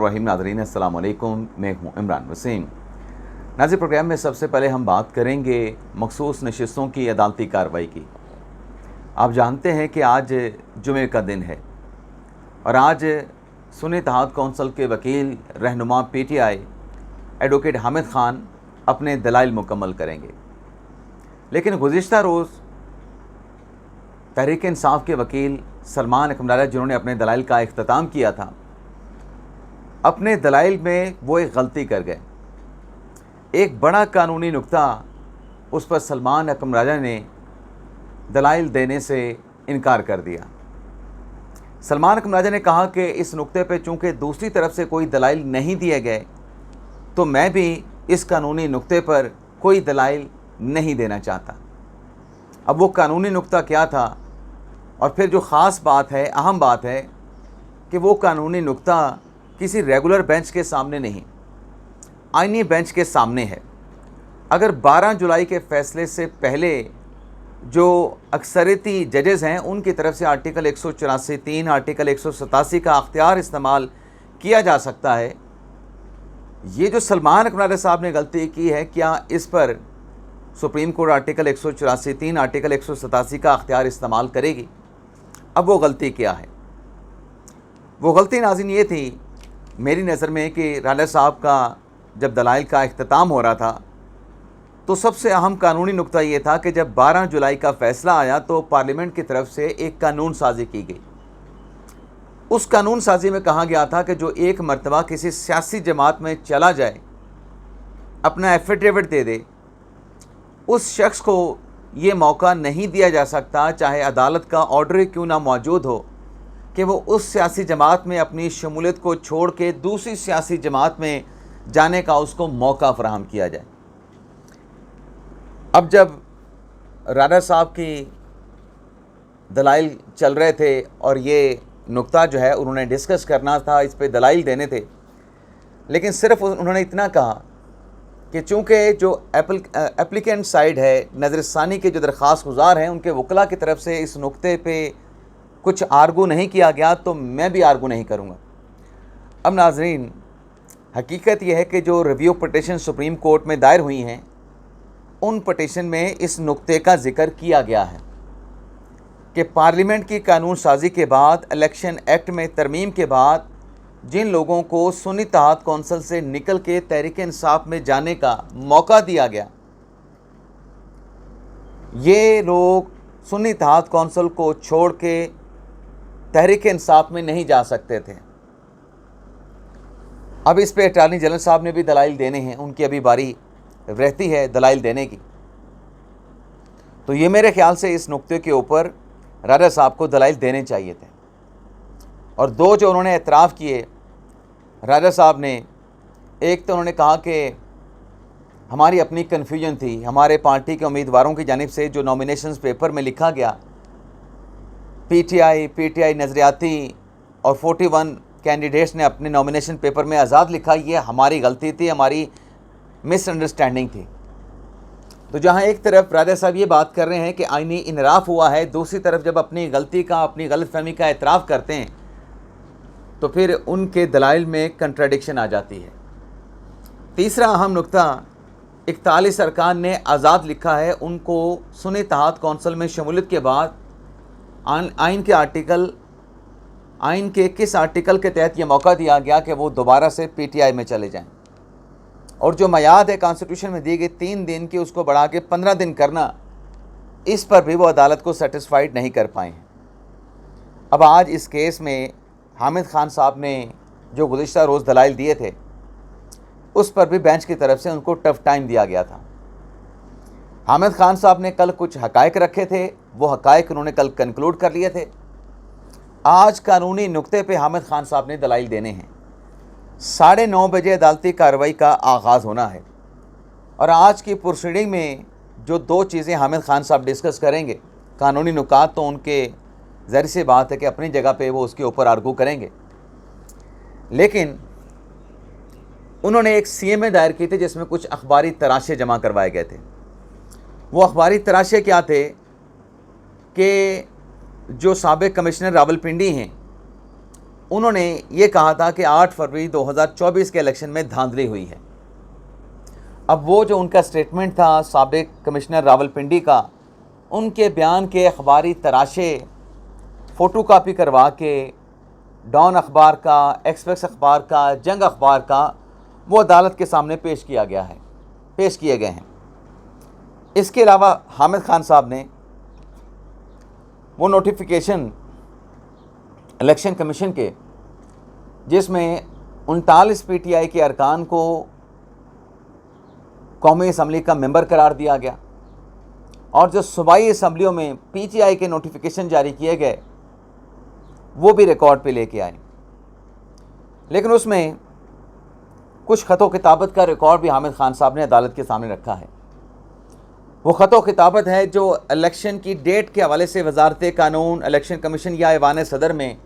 रहीम नाज़रीन अस्सलाम वालेकुम, मैं हूँ इमरान वसीम। नाज़रीन, प्रोग्राम में सबसे पहले हम बात करेंगे मखसूस नशिस्तों की अदालती कार्रवाई की। आप जानते हैं कि आज जुमे का दिन है और आज सुन्नी इत्तेहाद कौंसिल के वकील रहनुमा PTI एडवोकेट हामिद ख़ान अपने दलाइल मुकम्मल करेंगे। लेकिन गुज़िश्ता रोज़ तहरीक इंसाफ के वकील सलमान अकमल राजा, जिन्होंने अपने दलाइल का इख्तिताम किया था, अपने दलाइल में वो एक गलती कर गए। एक बड़ा कानूनी नुक्ता उस पर सलमान अकमल राजा ने दलाइल देने से इनकार कर दिया। सलमान अकमल राजा ने कहा कि इस नुक्ते पे चूँकि दूसरी तरफ से कोई दलाइल नहीं दिए गए तो मैं भी इस कानूनी नुक्ते पर कोई दलाइल नहीं देना चाहता। अब वो कानूनी नुक्ता क्या था, और फिर जो ख़ास बात है, अहम बात है कि वो कानूनी नुक्ता किसी रेगुलर बेंच के सामने नहीं, आईनी बेंच के सामने है। अगर 12 जुलाई के फ़ैसले से पहले जो अक्सरियती जजेज़ हैं उनकी तरफ से आर्टिकल 184(3) आर्टिकल 187 का अख्तियार इस्तेमाल किया जा सकता है, ये जो सलमान अकमल राजा साहब ने गलती की है, क्या इस पर सुप्रीम कोर्ट आर्टिकल 184(3) आर्टिकल 187 का अख्तियार इस्तेमाल करेगी? अब वो गलती क्या है? वो गलती नाज़रीन ये थी मेरी नज़र में कि राजा साहब का जब दलाइल का इख्तिताम हो रहा था तो सबसे अहम कानूनी नुक्ता ये था कि जब 12 जुलाई का फ़ैसला आया तो पार्लियामेंट की तरफ से एक कानून साजी की गई। उस कानून साजी में कहा गया था कि जो एक मरतबा किसी सियासी जमात में चला जाए, अपना एफिडेविट दे दे, उस शख्स को ये मौका नहीं दिया जा सकता, चाहे अदालत का ऑर्डर क्यों ना मौजूद हो, कि वो उस सियासी जमात में अपनी शमूलियत को छोड़ के दूसरी सियासी जमात में जाने का उसको मौका फराहम किया जाए। अब जब राणा साहब की दलाइल चल रहे थे और ये नुक्ता जो है उन्होंने डिस्कस करना था, इस पे दलाइल देने थे, लेकिन सिर्फ उन्होंने इतना कहा कि चूँकि जो एप्लीकेंट साइड है, नज़रसानी के जो दरख्वास्त गुज़ार हैं, उनके वकला की तरफ से इस नुक्ते पे कुछ आर्गू नहीं किया गया तो मैं भी आर्गू नहीं करूँगा। अब नाज़रीन, हकीकत यह है कि जो रिव्यू पटिशन सुप्रीम कोर्ट में दायर हुई हैं, उन पटिशन में इस नुक्ते का ज़िक्र किया गया है कि पार्लियामेंट की कानून साजी के बाद, इलेक्शन एक्ट में तरमीम के बाद जिन लोगों को सुन्नी इत्तेहाद कौंसिल से निकल के तहरीक इंसाफ में जाने का मौका दिया गया, ये लोग सुन्नी इत्तेहाद कौंसिल को छोड़ के तहरीक इंसाफ में नहीं जा सकते थे। अब इस पे अटॉर्नी जनरल साहब ने भी दलाइल देने हैं, उनकी अभी बारी रहती है दलाइल देने की। तो ये मेरे ख्याल से इस नुक्ते के ऊपर राजा साहब को दलाइल देने चाहिए थे। और दो जो उन्होंने एतराफ़ किए राजा साहब ने, एक तो उन्होंने कहा कि हमारी अपनी कन्फ्यूजन थी, हमारे पार्टी के उम्मीदवारों की जानिब से जो नॉमिनेशंस पेपर में लिखा गया, PTI नज़रियाती और 41 कैंडिडेट्स ने अपने नॉमिनेशन पेपर में आज़ाद लिखा, ये हमारी गलती थी, हमारी मिसअंडरस्टैंडिंग थी। तो जहाँ एक तरफ राजा साहब ये बात कर रहे हैं कि आईनी इनराफ हुआ है, दूसरी तरफ जब अपनी गलती का, अपनी गलतफहमी का एतराफ़ करते हैं तो फिर उनके दलाइल में कंट्राडिक्शन आ जाती है। तीसरा अहम नुक्ता, 41 अरकान ने आज़ाद लिखा है, उनको सुन्नी इत्तेहाद कौंसिल में शमूलियत के बाद आइन के किस आर्टिकल के तहत ये मौका दिया गया कि वो दोबारा से PTI में चले जाएं, और जो मयाद है कॉन्स्टिट्यूशन में दी गई 3 दिन की, उसको बढ़ा के 15 दिन करना, इस पर भी वो अदालत को सेटिस्फाइड नहीं कर पाए हैं। अब आज इस केस में हामिद ख़ान साहब ने जो गुज़िश्ता रोज़ दलाइल दिए थे, उस पर भी बेंच की तरफ से उनको टफ टाइम दिया गया था। हामिद ख़ान साहब ने कल कुछ हक़ाइक़ रखे थे, वो हक़ाइक़ उन्होंने कल कंक्लूड कर लिए थे। आज कानूनी नुक्ते पे हामिद ख़ान साहब ने दलाइल देने हैं। 9:30 बजे अदालती कार्रवाई का आगाज़ होना है और आज की प्रोसीडिंग में जो 2 चीज़ें हामिद ख़ान साहब डिस्कस करेंगे, कानूनी नुकात, तो उनके ज़ाहिर सी बात है कि अपनी जगह पे वो उसके ऊपर आर्गू करेंगे, लेकिन उन्होंने एक CMA दायर की थी जिसमें कुछ अखबारी तराशे जमा करवाए गए थे। वो अखबारी तराशे क्या थे कि जो साबिक़ कमिश्नर रावलपिंडी हैं उन्होंने ये कहा था कि 8 फरवरी 2024 के इलेक्शन में धांधली हुई है। अब वो जो उनका स्टेटमेंट था साबिक कमिश्नर रावलपिंडी का, उनके बयान के अखबारी तराशे फ़ोटो कापी करवा के डॉन अखबार का, एक्सप्रेस अखबार का, जंग अखबार का वो अदालत के सामने पेश किए गए हैं। इसके अलावा हामिद खान साहब ने वो नोटिफिकेशन इलेक्शन कमीशन के, जिसमें 39 पीटीआई के अरकान को कौमी असम्बली का मेंबर करार दिया गया और जो सूबाई असम्बलियों में पीटीआई के नोटिफिकेशन जारी किए गए वो भी रिकॉर्ड पे लेके आए। लेकिन उसमें कुछ ख़तो किताबत का रिकॉर्ड भी हामिद खान साहब ने अदालत के सामने रखा है। वो ख़तो किताबत है जो इलेक्शन की डेट के हवाले से वजारत कानून, इलेक्शन कमीशन या ऐवान सदर में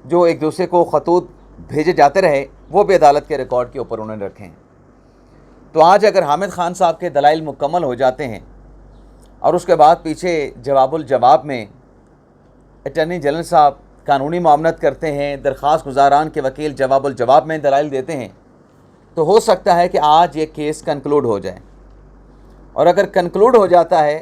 जो एक दूसरे को खतूत भेजे जाते रहे, वो भी अदालत के रिकॉर्ड के ऊपर उन्होंने रखे हैं। तो आज अगर हामिद खान साहब के दलाइल मुकम्मल हो जाते हैं और उसके बाद पीछे जवाबुल जवाब में अटर्नी जनरल साहब कानूनी मामलत करते हैं, दरख्वास्त गुजारान के वकील जवाबुल जवाब में दलाइल देते हैं, तो हो सकता है कि आज ये केस कंक्लूड हो जाए। और अगर कंक्लूड हो जाता है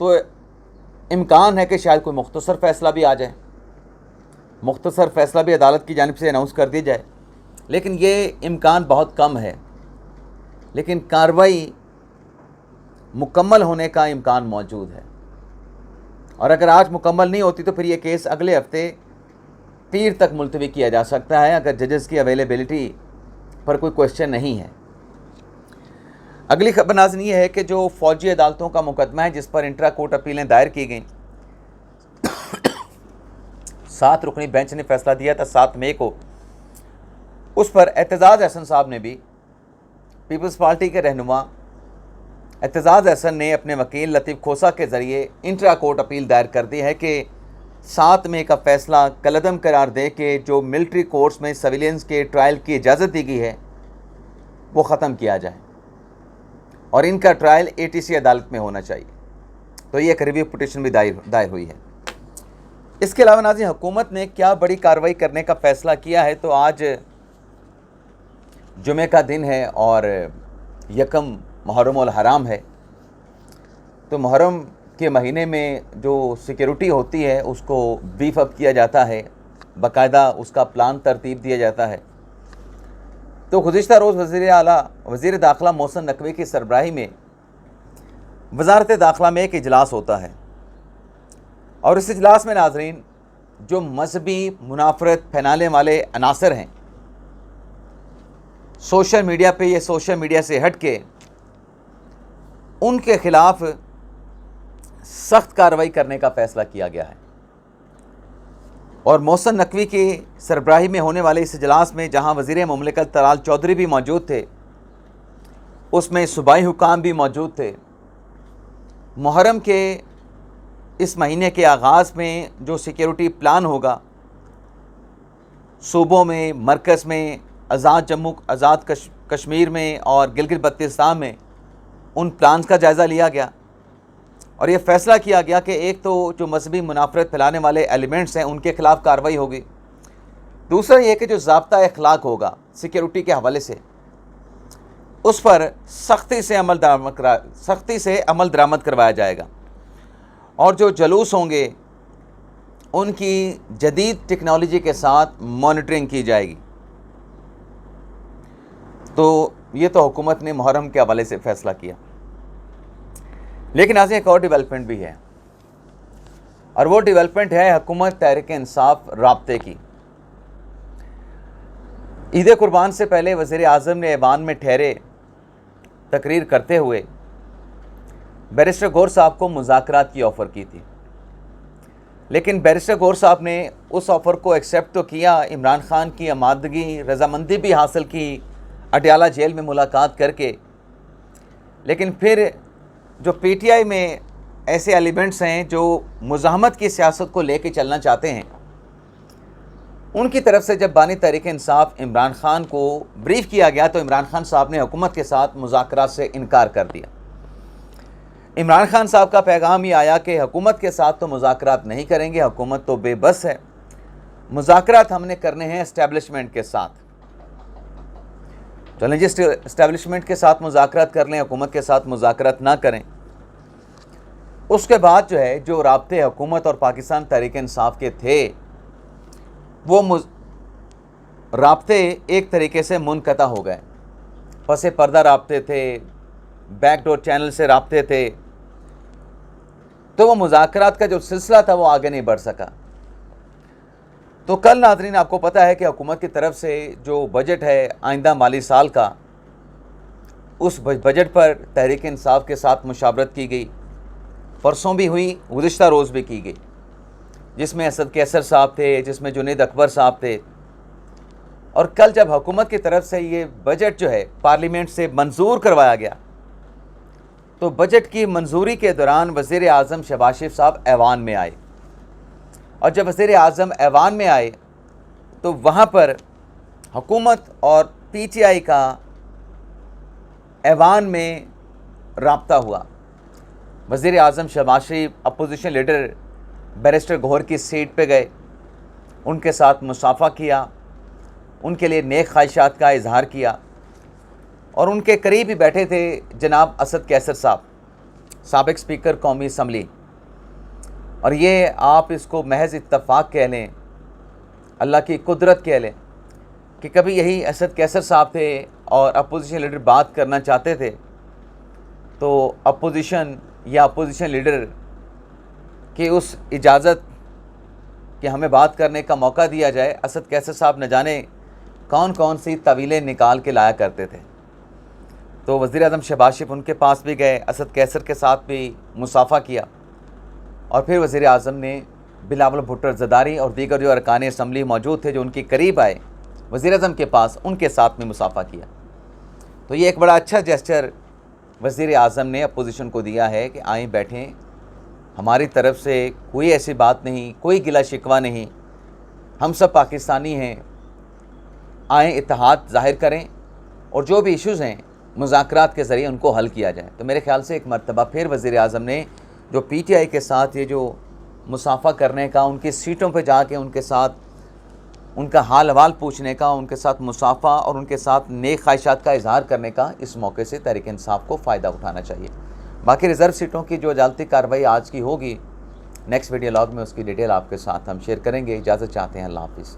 तो इम्कान है कि शायद कोई मुख्तसर फ़ैसला भी आ जाए, मुख्तसर फ़ैसला भी अदालत की जानिब से अनाउंस कर दी जाए, लेकिन ये इम्कान बहुत कम है। लेकिन कार्रवाई मुकम्मल होने का इम्कान मौजूद है और अगर आज मुकम्मल नहीं होती तो फिर ये केस अगले हफ्ते पीर तक मुलतवी किया जा सकता है, अगर जजेस की अवेलेबिलिटी पर कोई क्वेश्चन नहीं है। अगली खबर नाज़रीन ये है कि जो फ़ौजी अदालतों का मुकदमा है जिस पर इंट्रा कोर्ट अपीलें दायर की गई, 7 रुकनी बेंच ने फैसला दिया था 7 मई को, उस पर एतजाज़ अहसन साहब ने भी, पीपल्स पार्टी के रहनुमा एतजाज़ अहसन ने अपने वकील लतीफ़ खोसा के ज़रिए इंट्रा कोर्ट अपील दायर कर दी है कि 7 मई का फ़ैसला कलअदम करार दे कि जो मिलिट्री कोर्ट्स में सिविलियंस के ट्रायल की इजाज़त दी गई है वो ख़त्म किया जाए और इनका ट्रायल ATC अदालत में होना चाहिए। तो ये एक रिव्यू पिटीशन भी दायर हुई है। इसके अलावा नाज़रीन हुकूमत ने क्या बड़ी कार्रवाई करने का फ़ैसला किया है, तो आज जुमे का दिन है और यकम मुहर्रम उल हराम है। तो मुहर्रम के महीने में जो सिक्योरिटी होती है उसको बीफ अप किया जाता है, बाकायदा उसका प्लान तरतीब दिया जाता है। तो गुज़िश्ता रोज़ वज़ीर दाखिला मोहसिन नकवी की सरबराही में वजारत दाखिला में एक इजलास होता है और इस इजलास में नाज़रीन जो मजहबी मुनाफरत फैलाने वाले अनासर हैं, सोशल मीडिया पे या सोशल मीडिया से हट के उनके ख़िलाफ़ सख्त कार्रवाई करने का फ़ैसला किया गया है। और मोहसिन नकवी की सरबराही में होने वाले इस इजलास में जहां वज़ीर मुमलिकत तलाल चौधरी भी मौजूद थे, उसमें सूबाई हुकाम भी मौजूद थे। मुहर्रम के इस महीने के आगाज़ में जो सिक्योरिटी प्लान होगा सूबों में, मरकज़ में, आज़ाद जम्मू, आज़ाद कश्मीर में और गिलगित बल्तिस्तान में, उन प्लान्स का जायज़ा लिया गया और ये फ़ैसला किया गया कि एक तो जो मजहबी मुनाफरत फैलाने वाले एलिमेंट्स हैं उनके ख़िलाफ़ कार्रवाई होगी। दूसरा ये कि जो ज़ाब्ता अखलाक होगा सिक्योरिटी के हवाले से, उस पर सख्ती से अमल दरामद करवाया जाएगा और जो जलूस होंगे उनकी जदीद टेक्नोलॉजी के साथ मॉनिटरिंग की जाएगी। तो ये तो हुकूमत ने मुहर्रम के हवाले से फ़ैसला किया। लेकिन आज एक और डेवलपमेंट भी है और वो डेवलपमेंट है हुकूमत तहरीक इंसाफ राब्ते की। ईद कुर्बान से पहले वज़ीर आज़म ने ऐवान में ठहरे तकरीर करते हुए बैरिस्टर गौर साहब को मुज़ाकरात की ऑफ़र की थी, लेकिन बैरिस्टर गौर साहब ने उस ऑफ़र को एक्सेप्ट तो किया, इमरान ख़ान की आमादगी, रजामंदी भी हासिल की अडयाला जेल में मुलाकात करके। लेकिन फिर जो PTI में ऐसे एलिमेंट्स हैं जो मुज़ाहमत की सियासत को लेके चलना चाहते हैं, उनकी तरफ से जब बानी तहरीक इंसाफ इमरान ख़ान को ब्रीफ़ किया गया तो इमरान ख़ान साहब ने हुकूमत के साथ मुज़ाकरात से इनकार कर दिया। इमरान ख़ान साहब का पैगाम ये आया कि हुकूमत के साथ तो मुज़ाकरात नहीं करेंगे, हुकूमत तो बेबस है मुज़ाकरात हमने करने हैं इस्टेब्लिशमेंट के साथ। चलें जी, इस्टेब्लिशमेंट के साथ मुज़ाकरात कर लें, हुकूमत के साथ मुज़ाकरात ना करें। उसके बाद जो है, जो राब्ते हुकूमत और पाकिस्तान तहरीक इंसाफ के थे, वो राब्ते एक तरीके से मुनक़ता हो गए। पसे पर्दा राब्ते थे, बैकडोर चैनल से राब्ते थे, तो वो मुज़ाकरात का जो सिलसिला था वो आगे नहीं बढ़ सका। तो कल नाज़रीन, आपको पता है कि हुकूमत की तरफ से जो बजट है आइंदा माली साल का, उस बजट पर तहरीक इंसाफ के साथ मुशावरत की गई। परसों भी हुई, गुज़िश्ता रोज़ भी की गई, जिसमें असद कैसर साहब थे, जिसमें जुनैद अकबर साहब थे। और कल जब हुकूमत की तरफ से ये बजट जो है पार्लियामेंट से मंजूर करवाया गया, तो बजट की मंजूरी के दौरान वज़ीर आज़म शहबाज शरीफ साहब ऐवान में आए। और जब वज़ीर आज़म ऐवान में आए तो वहाँ पर हुकूमत और PTI का ऐवान में राब्ता हुआ। वज़ीर आज़म शहबाज शरीफ अपोजिशन लीडर बैरिस्टर गौहर की सीट पे गए, उनके साथ मुसाफ़ा किया, उनके लिए नेक ख्वाहिशात का इजहार किया। और उनके करीब ही बैठे थे जनाब असद कैसर साहब, साबिक़ स्पीकर कौमी असम्बली। और ये आप इसको महज इत्तफ़ाक़ कह लें, अल्लाह की कुदरत कह लें, कि कभी यही असद कैसर साहब थे और अपोजिशन लीडर बात करना चाहते थे, तो अपोजिशन या अपोजिशन लीडर की उस इजाज़त कि हमें बात करने का मौका दिया जाए, असद कैसर साहब न जाने कौन कौन सी तवीलें निकाल के लाया करते थे। तो वज़ीर आज़म शहबाज शरीफ उनके पास भी गए, असद कैसर के साथ भी मुसाफ़ा किया। और फिर वज़ीर आज़म ने बिलावल भुट्टो ज़रदारी और दीगर जो अरकान असम्बली मौजूद थे, जो उनके करीब आए वज़ीर आज़म के पास, उनके साथ में मुसाफ़ा किया। तो ये एक बड़ा अच्छा जेस्चर वज़ीर आज़म ने अपोजिशन को दिया है कि आएँ बैठें, हमारी तरफ से कोई ऐसी बात नहीं, कोई गिला शिकवा नहीं, हम सब पाकिस्तानी हैं, आएँ इत्तेहाद ज़ाहिर करें और जो भी इश्यूज़ हैं मुज़ाकरात के ज़रिए उनको हल किया जाए। तो मेरे ख़्याल से एक मरतबा फिर वज़ीर आज़म ने जो PTI के साथ ये जो मुसाफ़ा करने का, उनकी सीटों पे जाके उनके साथ उनका हाल अहवाल पूछने का, उनके साथ मुसाफ़ा और उनके साथ नेक ख्वाहिशात का इजहार करने का, इस मौके से तहरीक इंसाफ को फ़ायदा उठाना चाहिए। बाकी रिज़र्व सीटों की जो अदालती कार्रवाई आज की होगी, नेक्स्ट वीडियो लॉग में उसकी डिटेल आपके साथ हम शेयर करेंगे। इजाज़त चाहते हैं, अल्लाह हाफ़िज़।